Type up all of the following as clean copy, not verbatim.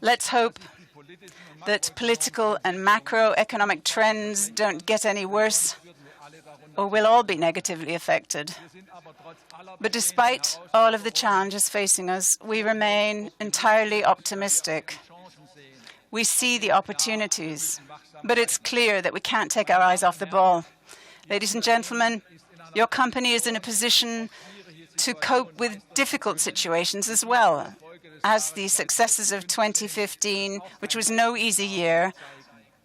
Let's hope that political and macroeconomic trends don't get any worse, or we'll all be negatively affected. But despite all of the challenges facing us, we remain entirely optimistic. We see the opportunities, but it's clear that we can't take our eyes off the ball. Ladies and gentlemen, your company is in a position to cope with difficult situations as well, as the successes of 2015, which was no easy year,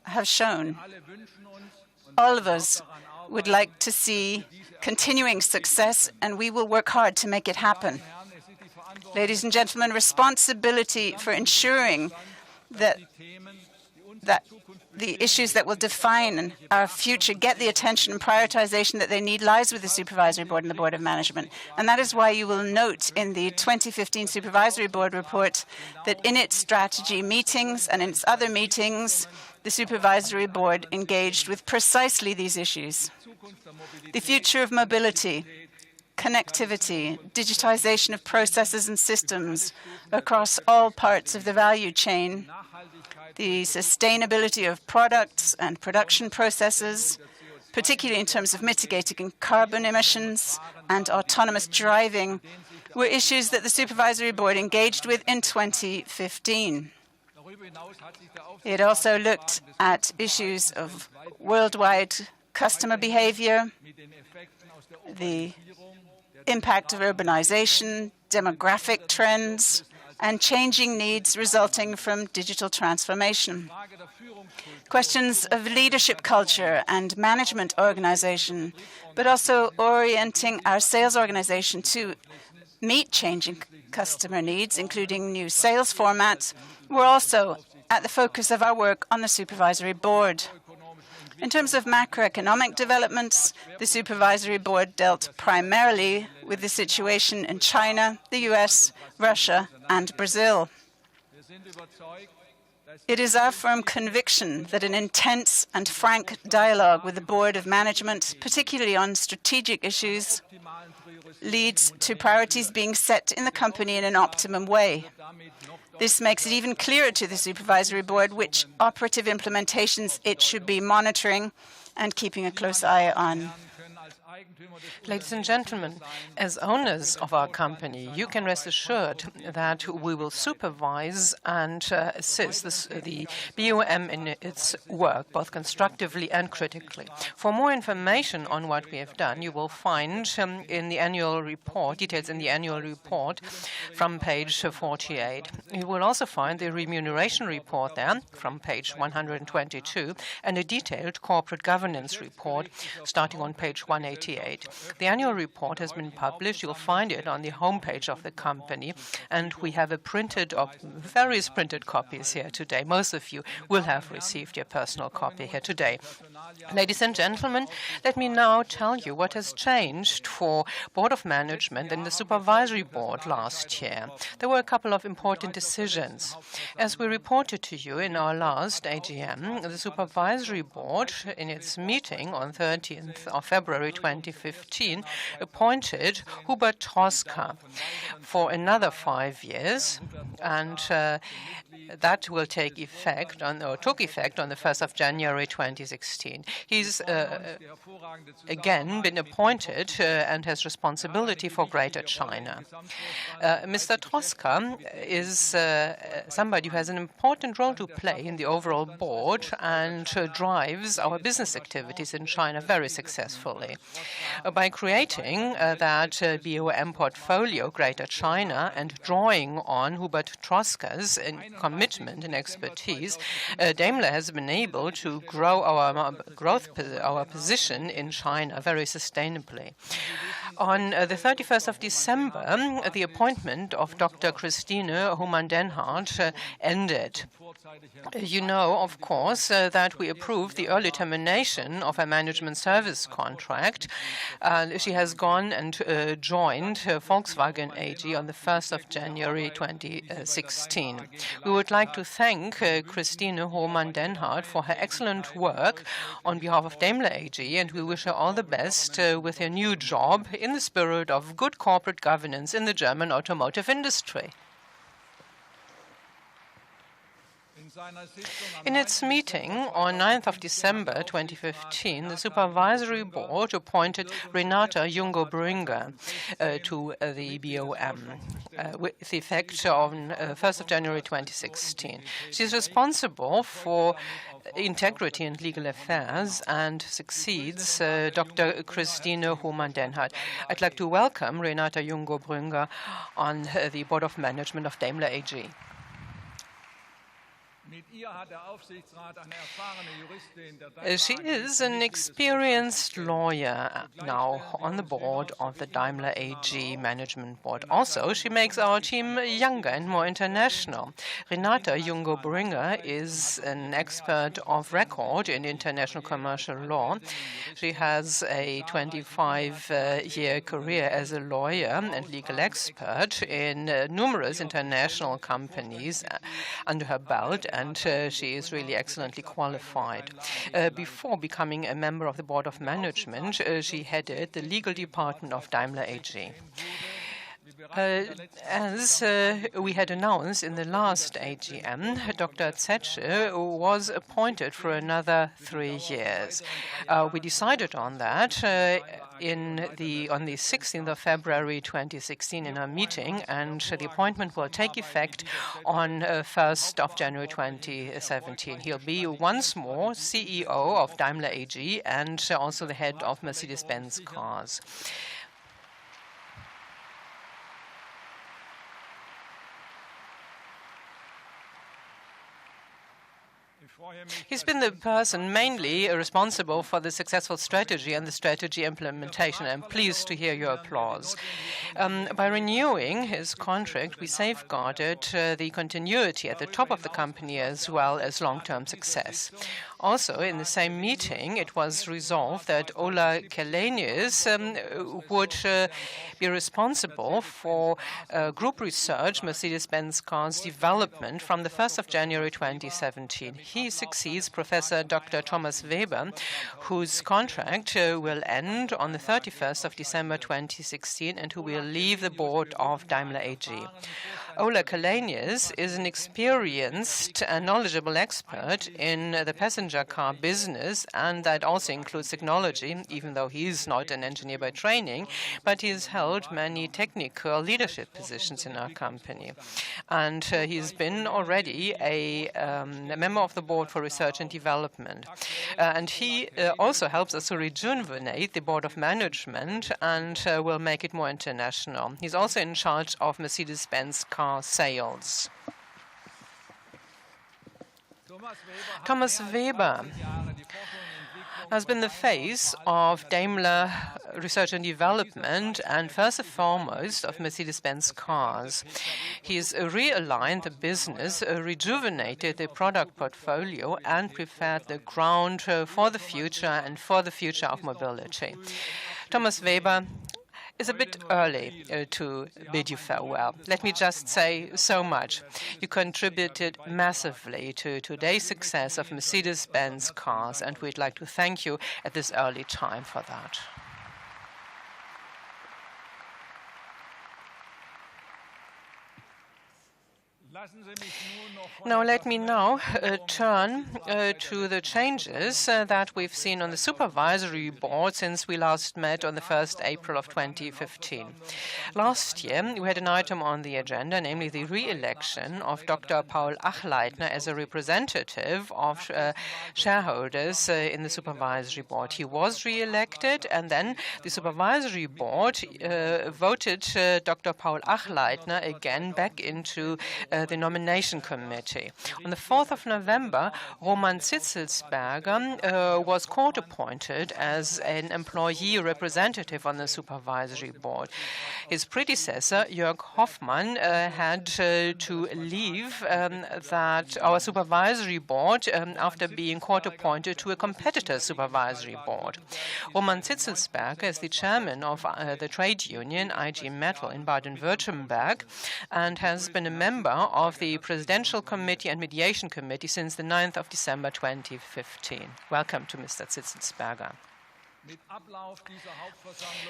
have shown. All of us would like to see continuing success, and we will work hard to make it happen. Ladies and gentlemen, responsibility for ensuring that the issues that will define our future get the attention and prioritization that they need lies with the Supervisory Board and the Board of Management. And that is why you will note in the 2015 Supervisory Board report that in its strategy meetings and in its other meetings, the Supervisory Board engaged with precisely these issues. The future of mobility, connectivity, digitization of processes and systems across all parts of the value chain, the sustainability of products and production processes, particularly in terms of mitigating carbon emissions and autonomous driving, were issues that the Supervisory Board engaged with in 2015. It also looked at issues of worldwide customer behavior, the impact of urbanization, demographic trends, and changing needs resulting from digital transformation. Questions of leadership culture and management organization, but also orienting our sales organization to meet changing customer needs, including new sales formats, were also at the focus of our work on the Supervisory Board. In terms of macroeconomic developments, the Supervisory Board dealt primarily with the situation in China, the US, Russia, and Brazil. It is our firm conviction that an intense and frank dialogue with the Board of Management, particularly on strategic issues, leads to priorities being set in the company in an optimum way. This makes it even clearer to the Supervisory Board which operative implementations it should be monitoring and keeping a close eye on. Ladies and gentlemen, as owners of our company, you can rest assured that we will supervise and assist the BOM in its work, both constructively and critically. For more information on what we have done, you will find in the annual report, details in the annual report from page 48. You will also find the remuneration report there from page 122 and a detailed corporate governance report starting on page 188. The annual report has been published. You'll find it on the homepage of the company, and we have various printed copies here today. Most of you will have received your personal copy here today. Ladies and gentlemen, let me now tell you what has changed for Board of Management and the Supervisory Board last year. There were a couple of important decisions. As we reported to you in our last AGM, the Supervisory Board, in its meeting on 30th of February 2015, appointed Hubert Troska for another 5 years, and that will took effect on the 1st of January 2016. He's again been appointed and has responsibility for Greater China. Mr. Troska is somebody who has an important role to play in the overall board and drives our business activities in China very successfully. By creating that BOM portfolio, Greater China, and drawing on Hubert Troska's commitment and expertise, Daimler has been able to grow our position in China very sustainably. On the 31st of December, the appointment of Dr. Christine Hohmann-Denhardt ended. You know, of course, that we approved the early termination of a management service contract. She has gone and joined Volkswagen AG on the 1st of January 2016. We would like to thank Christine Hohmann-Denhardt for her excellent work on behalf of Daimler AG, and we wish her all the best with her new job in the spirit of good corporate governance in the German automotive industry. In its meeting on 9th of December 2015, the Supervisory Board appointed Renata Jungo Brüngger to the BOM with effect on 1st of January 2016. She is responsible for integrity and legal affairs and succeeds Dr. Christine Hohmann-Denhardt. I'd like to welcome Renata Jungo Brüngger on the Board of Management of Daimler AG. She is an experienced lawyer now on the board of the Daimler AG Management Board. Also, she makes our team younger and more international. Renata Jungo Brüngger is an expert of record in international commercial law. She has a 25-year career as a lawyer and legal expert in numerous international companies under her belt, and she is really excellently qualified. Before becoming a member of the Board of Management, she headed the legal department of Daimler AG. As we had announced in the last AGM, Dr. Zetsche was appointed for another 3 years. We decided on that on the 16th of February 2016 in our meeting, and the appointment will take effect on 1st of January 2017. He'll be once more CEO of Daimler AG and also the head of Mercedes-Benz Cars. He's been the person mainly responsible for the successful strategy and the strategy implementation. I'm pleased to hear your applause. By renewing his contract, we safeguarded the continuity at the top of the company as well as long-term success. Also, in the same meeting, it was resolved that Ola Källenius would be responsible for group research, Mercedes-Benz Cars development from the 1st of January 2017. He succeeds Professor Dr. Thomas Weber, whose contract will end on the 31st of December 2016 and who will leave the board of Daimler AG. Ola Källenius is an experienced and knowledgeable expert in the passenger car business, and that also includes technology, even though he is not an engineer by training, but he has held many technical leadership positions in our company. And he's been already a member of the board for research and development. And he also helps us to rejuvenate the board of management and will make it more international. He's also in charge of Mercedes-Benz car sales. Thomas Weber has been the face of Daimler research and development and first and foremost of Mercedes-Benz Cars. He's realigned the business, rejuvenated the product portfolio and prepared the ground for the future and for the future of mobility. Thomas Weber, it's a bit early to bid you farewell. Let me just say so much. You contributed massively to today's success of Mercedes-Benz Cars, and we'd like to thank you at this early time for that. Now let me turn to the changes that we've seen on the supervisory board since we last met on the 1st April of 2015. Last year, we had an item on the agenda, namely the re-election of Dr. Paul Achleitner as a representative of shareholders in the supervisory board. He was re-elected, and then the supervisory board voted Dr. Paul Achleitner again back into the nomination committee. On the 4th of November, Roman Zitzelsberger was court-appointed as an employee representative on the supervisory board. His predecessor, Jörg Hoffmann, had to leave our supervisory board after being court-appointed to a competitor supervisory board. Roman Zitzelsberger is the chairman of the trade union IG Metall in Baden-Württemberg and has been a member of the Presidential Committee and Mediation Committee since the 9th of December 2015. Welcome to Mr. Zitzelsberger.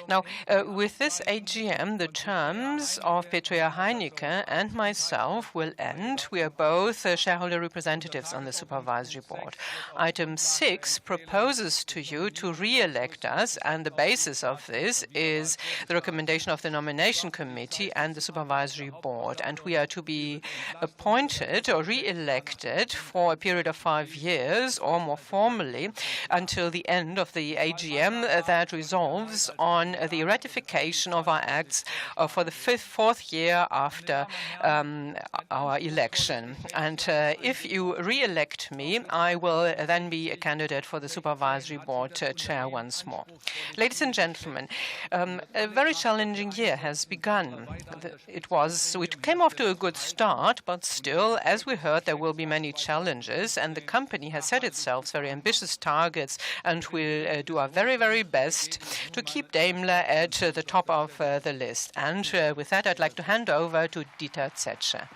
Now, with this AGM, the terms of Petria Heinecke and myself will end. We are both shareholder representatives on the Supervisory Board. Item 6 proposes to you to re-elect us, and the basis of this is the recommendation of the Nomination Committee and the Supervisory Board. And we are to be appointed or re-elected for a period of 5 years, or more formally, until the end of the AGM that resolves on the ratification of our acts for the fourth year after our election. And if you re-elect me, I will then be a candidate for the Supervisory Board chair once more. Ladies and gentlemen, a very challenging year has begun. It came off to a good start, but still, as we heard, there will be many challenges, and the company has set itself very ambitious targets, and will do our very, very best to keep Daimler at the top of the list. And with that, I'd like to hand over to Dieter Zetsche.